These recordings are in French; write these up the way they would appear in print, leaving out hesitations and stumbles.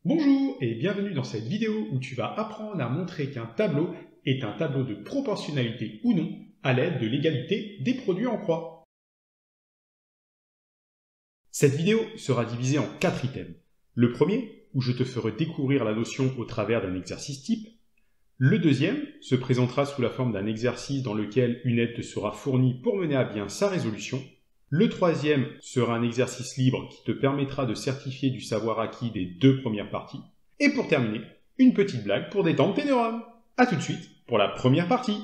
Bonjour et bienvenue dans cette vidéo où tu vas apprendre à montrer qu'un tableau est un tableau de proportionnalité ou non à l'aide de l'égalité des produits en croix. Cette vidéo sera divisée en 4 items. Le premier, où je te ferai découvrir la notion au travers d'un exercice type. Le deuxième se présentera sous la forme d'un exercice dans lequel une aide te sera fournie pour mener à bien sa résolution. Le troisième sera un exercice libre qui te permettra de certifier du savoir acquis des 2 premières parties. Et pour terminer, une petite blague pour détendre tes neurones. A tout de suite pour la première partie.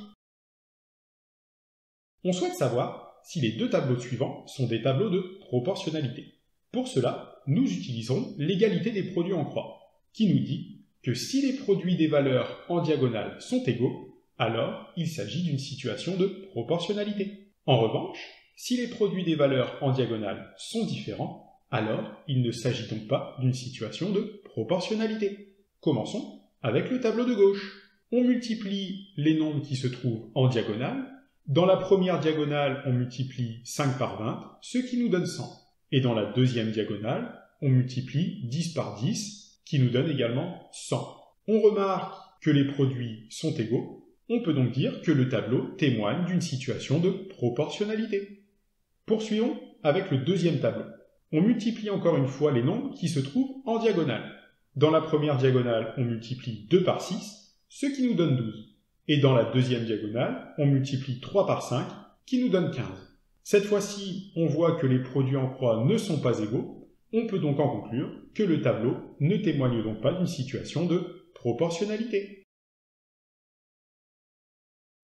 On souhaite savoir si les 2 tableaux suivants sont des tableaux de proportionnalité. Pour cela, nous utiliserons l'égalité des produits en croix, qui nous dit que si les produits des valeurs en diagonale sont égaux, alors il s'agit d'une situation de proportionnalité. En revanche, si les produits des valeurs en diagonale sont différents, alors il ne s'agit donc pas d'une situation de proportionnalité. Commençons avec le tableau de gauche. On multiplie les nombres qui se trouvent en diagonale. Dans la première diagonale, on multiplie 5 par 20, ce qui nous donne 100. Et dans la deuxième diagonale, on multiplie 10 par 10, qui nous donne également 100. On remarque que les produits sont égaux. On peut donc dire que le tableau témoigne d'une situation de proportionnalité. Poursuivons avec le deuxième tableau. On multiplie encore une fois les nombres qui se trouvent en diagonale. Dans la première diagonale, on multiplie 2 par 6, ce qui nous donne 12. Et dans la deuxième diagonale, on multiplie 3 par 5, qui nous donne 15. Cette fois-ci, on voit que les produits en croix ne sont pas égaux. On peut donc en conclure que le tableau ne témoigne donc pas d'une situation de proportionnalité.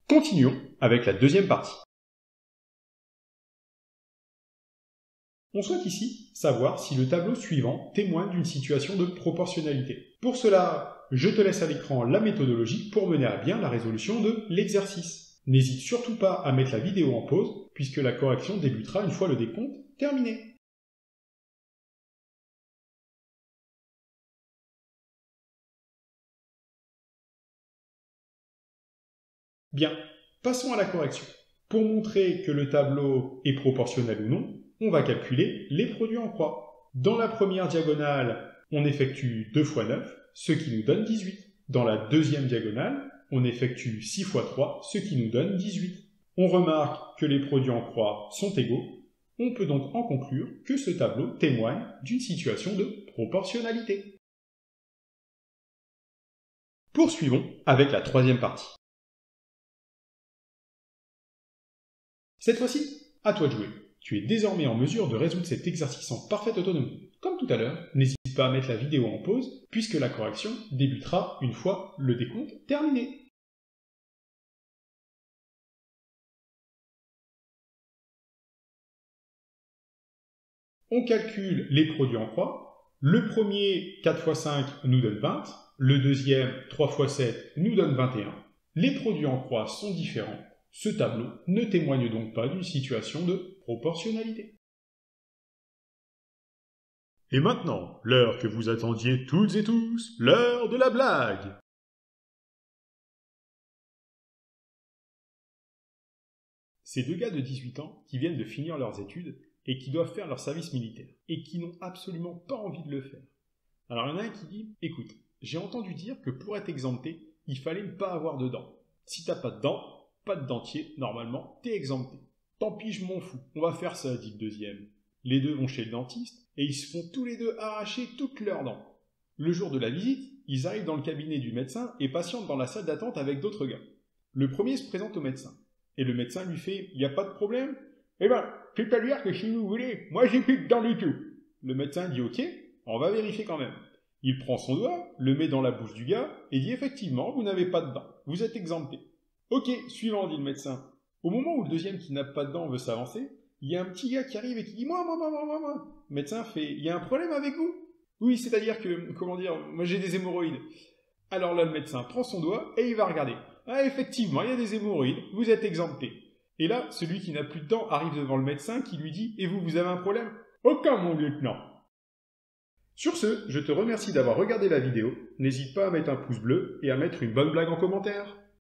Continuons avec la deuxième partie. On souhaite ici savoir si le tableau suivant témoigne d'une situation de proportionnalité. Pour cela, je te laisse à l'écran la méthodologie pour mener à bien la résolution de l'exercice. N'hésite surtout pas à mettre la vidéo en pause, puisque la correction débutera une fois le décompte terminé. Bien, passons à la correction. Pour montrer que le tableau est proportionnel ou non, on va calculer les produits en croix. Dans la première diagonale, on effectue 2 fois 9, ce qui nous donne 18. Dans la deuxième diagonale, on effectue 6 fois 3, ce qui nous donne 18. On remarque que les produits en croix sont égaux. On peut donc en conclure que ce tableau témoigne d'une situation de proportionnalité. Poursuivons avec la troisième partie. Cette fois-ci, à toi de jouer. Tu es désormais en mesure de résoudre cet exercice en parfaite autonomie. Comme tout à l'heure, n'hésite pas à mettre la vidéo en pause, puisque la correction débutera une fois le décompte terminé. On calcule les produits en croix. Le premier, 4 fois 5, nous donne 20. Le deuxième, 3 fois 7, nous donne 21. Les produits en croix sont différents. Ce tableau ne témoigne donc pas d'une situation de proportionnalité. Et maintenant, l'heure que vous attendiez toutes et tous, l'heure de la blague. Ces 2 gars de 18 ans qui viennent de finir leurs études et qui doivent faire leur service militaire, et qui n'ont absolument pas envie de le faire. Alors il y en a un qui dit « Écoute, j'ai entendu dire que pour être exempté, il fallait ne pas avoir de dents. Si t'as pas de dents, pas de dentier, normalement, t'es exempté. Tant pis, je m'en fous, on va faire ça, dit le deuxième. Les deux vont chez le dentiste, et ils se font tous les deux arracher toutes leurs dents. Le jour de la visite, ils arrivent dans le cabinet du médecin et patientent dans la salle d'attente avec d'autres gars. Le premier se présente au médecin, et le médecin lui fait « Y a pas de problème ?»« Eh ben, c'est-à-dire que si vous voulez, moi j'ai plus de dents du tout. » Le médecin dit « Ok, on va vérifier quand même. » Il prend son doigt, le met dans la bouche du gars, et dit « Effectivement, vous n'avez pas de dents, vous êtes exempté. » Ok, suivant, dit le médecin. Au moment où le deuxième qui n'a pas de dents veut s'avancer, il y a un petit gars qui arrive et qui dit « Moi. » Le médecin fait « Il y a un problème avec vous ?»« Oui, c'est-à-dire que, moi j'ai des hémorroïdes. » Alors là, le médecin prend son doigt et il va regarder. « Ah, effectivement, il y a des hémorroïdes, vous êtes exempté. » Et là, celui qui n'a plus de dents arrive devant le médecin qui lui dit « Et vous avez un problème ?»« Aucun, mon lieutenant. » Sur ce, je te remercie d'avoir regardé la vidéo. N'hésite pas à mettre un pouce bleu et à mettre une bonne blague en commentaire.